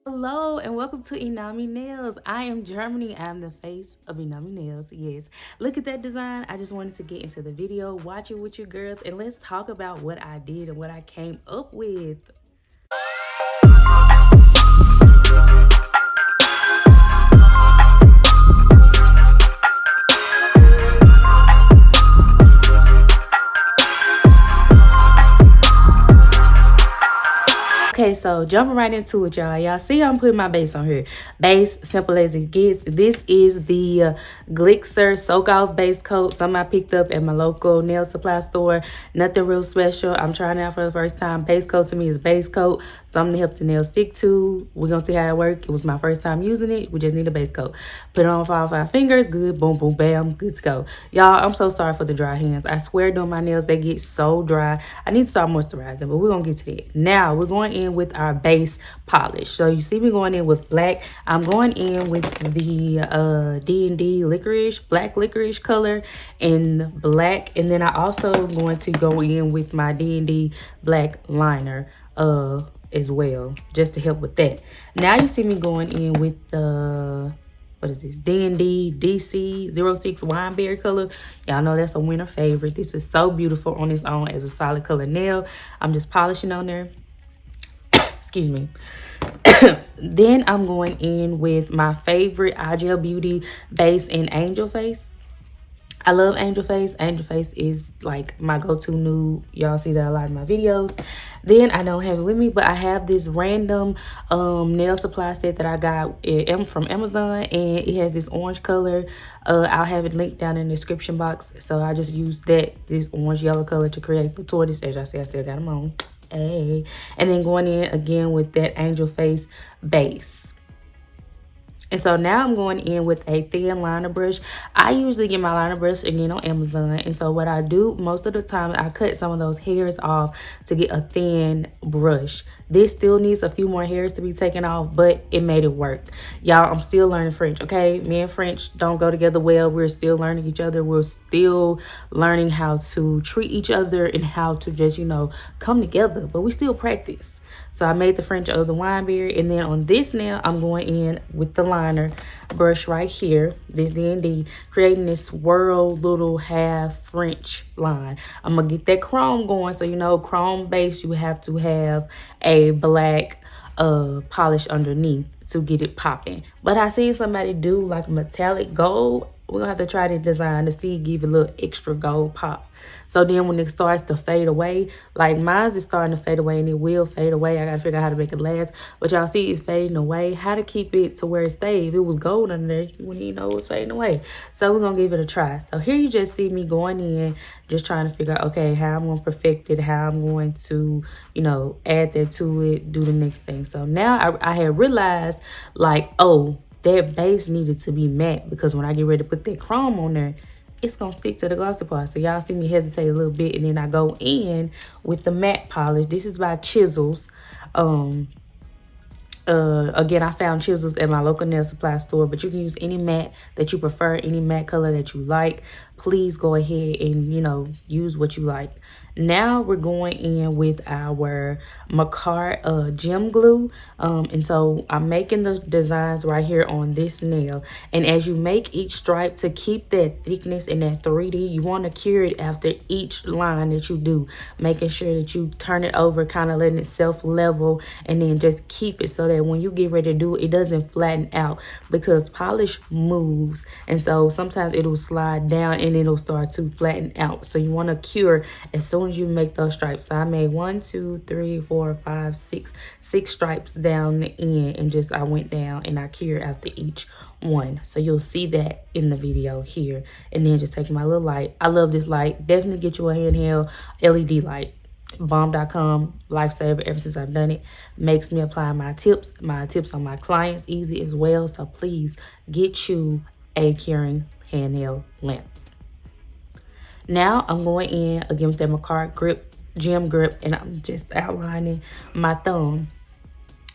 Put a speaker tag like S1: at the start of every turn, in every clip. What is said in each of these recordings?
S1: Hello and welcome to Inami Nails. I am Germany. I am the face of Inami Nails. Yes, look at that design. I just wanted to get into the video, watch it with you girls, and let's talk about what I did and what I came up with. Okay, so jumping right into it, y'all. Y'all see I'm putting my base on here. Base, simple as it gets. This is the Gelixic Soak Off Base Coat. Something I picked up at my local nail supply store. Nothing real special. I'm trying it out for the first time. Base coat to me is base coat. Something to help the nails stick to. We're going to see how it works. It was my first time using it. We just need a base coat. Put it on for all 5 fingers. Good. Boom, boom, bam. Good to go. Y'all, I'm so sorry for the dry hands. I swear doing my nails, they get so dry. I need to start moisturizing, but we're going to get to that. Now, we're going in with our base polish. So you see me going in with black. I'm going in with the DND Licorice, Black Licorice color in black. And then I also going to go in with my DND Black Liner as well, just to help with that. Now you see me going in with the what is this? DND DC 06 Wineberry color. Y'all know that's a winter favorite. This is so beautiful on its own as a solid color nail. I'm just polishing on there. Excuse me. Then I'm going in with my favorite Igel Beauty base in Angel Face. I love Angel Face. Angel Face is like my go-to nude. Y'all see that a lot in my videos. Then I don't have it with me, but I have this random nail supply set that I got from Amazon, and it has this orange color. I'll have it linked down in the description box. So I just used this orange yellow color to create the tortoise. As y'all see, I still got them on. Hey. And then going in again with that Angel Face base. And so now I'm going in with a thin liner brush. I usually get my liner brush again on Amazon. And so what I do most of the time, I cut some of those hairs off to get a thin brush. This still needs a few more hairs to be taken off, but it made it work. Y'all, I'm still learning French, okay? Me and French don't go together well. We're still learning each other. We're still learning how to treat each other and how to just, come together. But we still practice. So I made the French of the Wineberry. And then on this nail, I'm going in with the liner brush right here. This DND, creating this swirl little half French line. I'm going to get that chrome going. So, chrome base, you have to have a black polish underneath to get it popping. But I seen somebody do like metallic gold. We're gonna have to try the design to see, give it a little extra gold pop. So then when it starts to fade away, like mine is starting to fade away, and it will fade away. I gotta figure out how to make it last. But y'all see it's fading away. How to keep it to where it stays. If it was gold under there, you wouldn't even know it was fading away. So we're gonna give it a try. So here you just see me going in, just trying to figure out, okay, how I'm gonna perfect it, how I'm going to, add that to it, do the next thing. So now I had realized, like, oh, that base needed to be matte, because when I get ready to put that chrome on there, it's gonna stick to the glossy part. So y'all see me hesitate a little bit, and then I go in with the matte polish. This is by Chisels. Again, I found Chisels at my local nail supply store, but you can use any matte that you prefer, any matte color that you like. Please go ahead and use what you like. Now we're going in with our Macart gem glue. And so I'm making the designs right here on this nail. And as you make each stripe, to keep that thickness and that 3D, you want to cure it after each line that you do. Making sure that you turn it over, kind of letting it self-level, and then just keep it so that when you get ready to do it, it doesn't flatten out, because polish moves. And so sometimes it'll slide down and it'll start to flatten out. So you want to cure as soon as you make those stripes. So I made 1, 2, 3, 4, 5, 6 stripes down the end, and I went down and I cured after each one. So you'll see that in the video here. And then just take my little light. I love this light. Definitely get you a handheld LED light. Bomb.com, lifesaver. Ever since I've done it, makes me apply my tips on my clients easy as well. So please get you a curing handheld lamp. Now I'm going in again with that Macart gem grip, and I'm just outlining my thumb.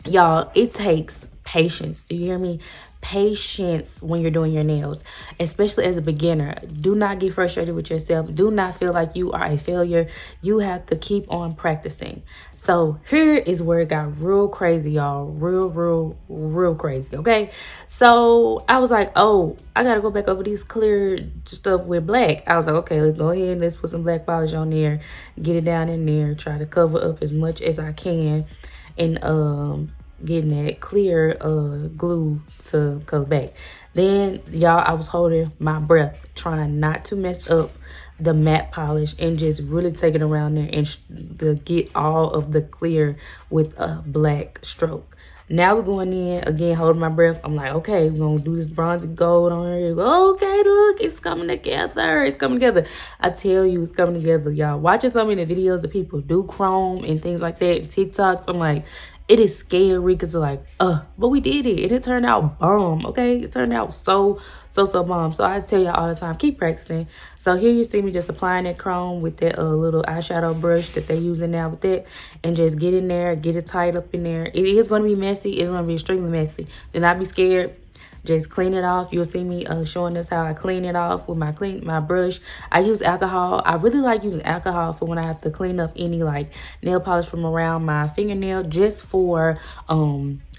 S1: Y'all, it takes patience. Do you hear me? patience when you're doing your nails, especially as a beginner. Do not get frustrated with yourself. Do not feel like you are a failure. You have to keep on practicing. So here is where it got real crazy, y'all. Real crazy. Okay, so I was like, oh, I gotta go back over these clear stuff with black. I was like, okay, let's go ahead, let's put some black polish on there, get it down in there, try to cover up as much as I can, and getting that clear glue to cover back. Then, y'all, I was holding my breath, trying not to mess up the matte polish and just really take it around there and to get all of the clear with a black stroke. Now we're going in again, holding my breath. I'm like, okay, we're gonna do this bronzy gold on here. Okay, look, it's coming together. It's coming together. I tell you, it's coming together, y'all. Watching so many videos that people do chrome and things like that, TikToks, I'm like, it is scary because like, but we did it and it turned out bomb. Okay, it turned out so bomb. So I tell y'all all the time, keep practicing. So here you see me just applying that chrome with that little eyeshadow brush that they're using now with that, and just get in there, get it tied up in there. It is going to be messy. It's going to be extremely messy. Do not be scared. Just clean it off. You'll see me showing us how I clean it off with my brush. I use alcohol. I really like using alcohol for when I have to clean up any like nail polish from around my fingernail, just for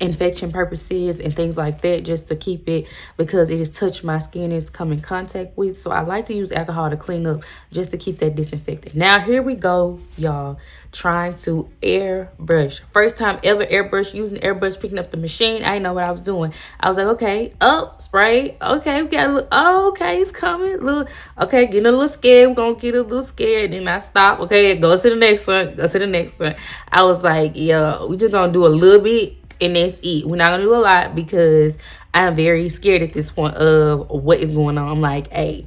S1: infection purposes and things like that, just to keep it, because it has touched my skin, it's come in contact with. So I like to use alcohol to clean up, just to keep that disinfected. Now here we go, y'all, trying to airbrush. First time ever airbrush, using airbrush, picking up the machine. I didn't know what I was doing. I was like, okay, spray. Okay, we got a little, okay, it's coming. Little, okay, getting a little scared. We're gonna get a little scared. Then I stop. Okay, go to the next one. Go to the next one. I was like, yeah, we just gonna do a little bit and that's it. We're not gonna do a lot because I'm very scared at this point of what is going on. I'm like, hey,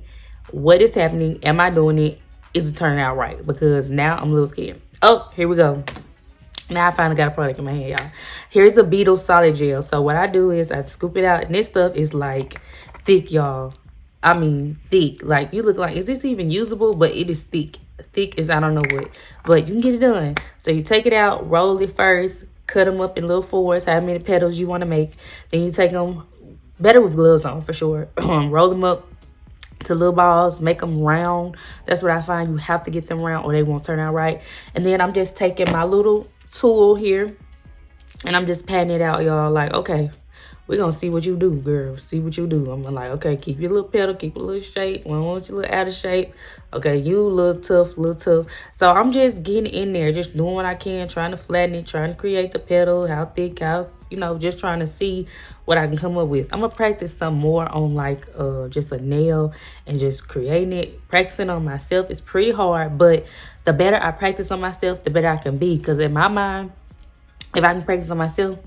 S1: what is happening? Am I doing it? Is it turning out right? Because now I'm a little scared. Oh, here we go. Now I finally got a product in my hand, y'all. Here's the Beetles solid gel. So what I do is I scoop it out, and this stuff is like thick, y'all. I mean thick. Like, you look like, is this even usable? But it is thick. Thick as I don't know what. But you can get it done. So you take it out, roll it first, cut them up in little fours, how many petals you want to make. Then you take them, better with gloves on for sure. Roll them up to little balls, make them round. That's what I find. You have to get them round or they won't turn out right. And then I'm just taking my little tool here and I'm just patting it out, y'all. Like, okay, we're gonna see what you do, girl. See what you do. I'm like, okay, keep your little petal, keep a little shape. We don't want you a little out of shape. Okay, you a little tough. So I'm just getting in there, just doing what I can, trying to flatten it, trying to create the petal, how thick, how, you know, just trying to see what I can come up with. I'm gonna practice some more on like just a nail and just creating it. Practicing on myself is pretty hard, but the better I practice on myself, the better I can be. Because in my mind, if I can practice on myself,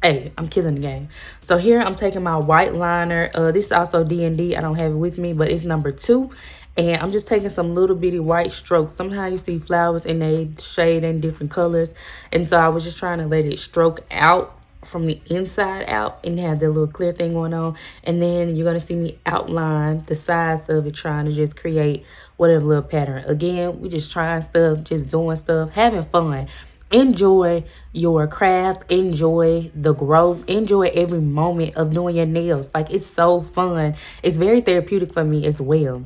S1: hey, I'm killing the game. So here I'm taking my white liner. This is also DND. I don't have it with me, but it's number 2. And I'm just taking some little bitty white strokes. Sometimes you see flowers and they shade in different colors. And so I was just trying to let it stroke out from the inside out and have that little clear thing going on. And then you're going to see me outline the sides of it, trying to just create whatever little pattern. Again, we just trying stuff, just doing stuff, having fun. Enjoy your craft, enjoy the growth, enjoy every moment of doing your nails. Like, it's so fun. It's very therapeutic for me as well.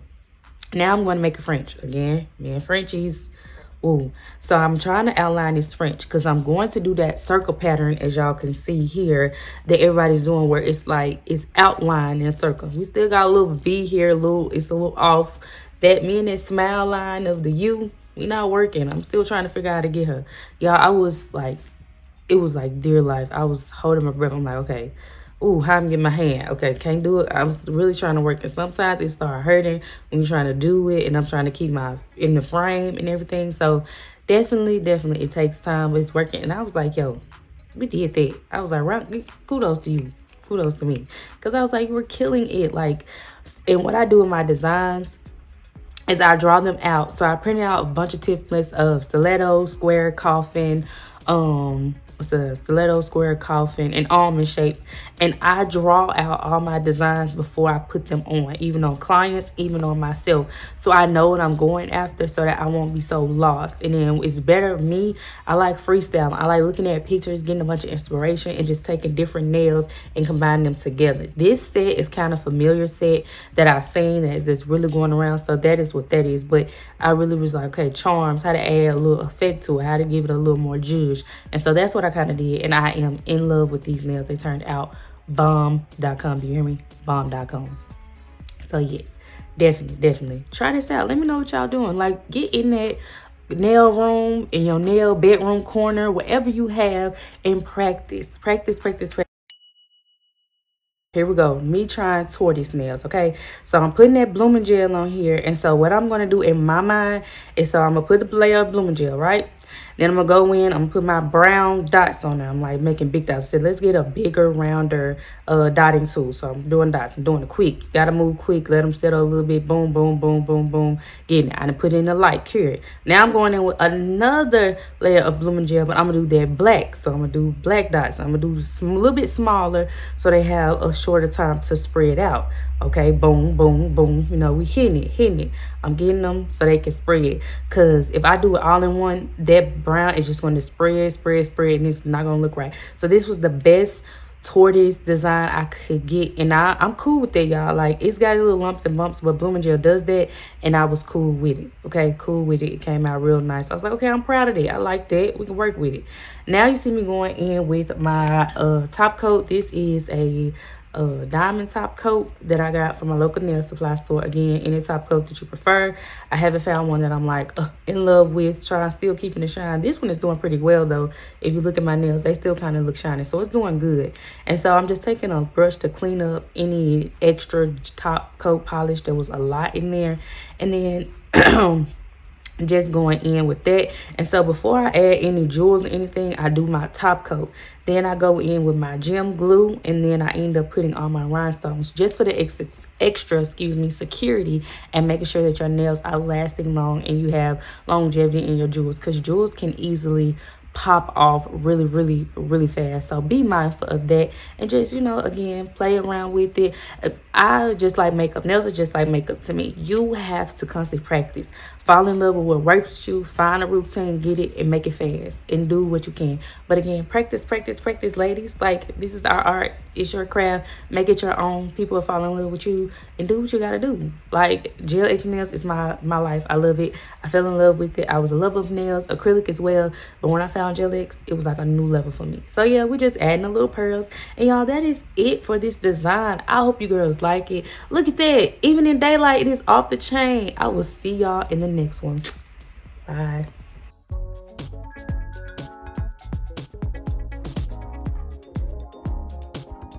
S1: Now I'm going to make a French. Again, me and Frenchies. Ooh. So I'm trying to outline this French because I'm going to do that circle pattern, as y'all can see here, that everybody's doing, where it's like it's outlined in a circle. We still got a little V here, it's a little off. That me and that smile line of the U, we not working. I'm still trying to figure out how to get her. Y'all, I was like, it was like dear life. I was holding my breath. I'm like, okay, ooh, how I'm getting my hand? Okay, can't do it. I was really trying to work it. Sometimes it start hurting when you're trying to do it, and I'm trying to keep my in the frame and everything. So definitely it takes time, but it's working. And I was like, yo, we did that. I was like, right, kudos to you. Kudos to me. Because I was like, you were killing it. Like, and what I do in my designs is I draw them out. So I printed out a bunch of templates of stiletto, square, coffin, what's the stiletto, square, coffin, and almond shape. And I draw out all my designs before I put them on, even on clients, even on myself. So I know what I'm going after so that I won't be so lost. And then it's better me. I like freestyling. I like looking at pictures, getting a bunch of inspiration, and just taking different nails and combining them together. This set is kind of familiar set that I've seen that's really going around. So that is what that is. But I really was like, okay, charms, how to add a little effect to it, how to give it a little more juice. And so that's what I kind of did. And I am in love with these nails. They turned out bomb.com. Do you hear me? Bomb.com. So yes, definitely try this out. Let me know what y'all doing. Like, get in that nail room, in your nail bedroom corner, wherever you have, and practice. Here we go, me trying tortoise nails. Okay, so I'm putting that blooming gel on here, and so what I'm gonna do in my mind is, so I'm gonna put the layer of blooming gel, right? Then I'm gonna go in, I'm gonna put my brown dots on there. I'm like making big dots. So let's get a bigger, rounder dotting tool. So I'm doing dots. I'm doing it quick. Gotta move quick. Let them settle a little bit. Boom, boom, boom, boom, boom. Getting it. I done put it in the light, cure it. Now I'm going in with another layer of blooming gel, but I'm gonna do that black. So I'm gonna do black dots. I'm gonna do a little bit smaller so they have a shorter time to spread out. Okay, boom, boom, boom. You know, we hitting it. I'm getting them so they can spread. Cause if I do it all in one, that brown is just going to spread, and it's not going to look right. So this was the best tortoise design I could get, and I'm cool with that, y'all. Like, it's got little lumps and bumps, but blooming gel does that, and I was cool with it. Okay, cool with it. It came out real nice. I was like, okay, I'm proud of it. I like that. We can work with it. Now you see me going in with my top coat. This is a diamond top coat that I got from a local nail supply store. Again, any top coat that you prefer. I haven't found one that I'm like in love with, trying still keeping it shine. This one is doing pretty well though. If you look at my nails, they still kind of look shiny, so it's doing good. And so I'm just taking a brush to clean up any extra top coat polish. There was a lot in there, and then just going in with that. And so before I add any jewels or anything, I do my top coat. Then I go in with my gem glue, and then I end up putting on my rhinestones just for the extra security, and making sure that your nails are lasting long and you have longevity in your jewels, because jewels can easily pop off really fast. So be mindful of that, and just, you know, again, play around with it. I just like makeup. Nails are just like makeup to me. You have to constantly practice, fall in love with what works with you, find a routine, get it, and make it fast, and do what you can. But again, practice, ladies. Like, this is our art, it's your craft. Make it your own. People will fall in love with you, and do what you gotta do. Like, gel X nails is my life. I love it. I fell in love with it. I was a lover of nails, acrylic as well, but when I found Gel X, it was like a new level for me. So yeah, we're just adding a little pearls, and y'all, that is it for this design. I hope you girls like it. Look at that, even in daylight, it is off the chain. I will see y'all in the next one. Bye.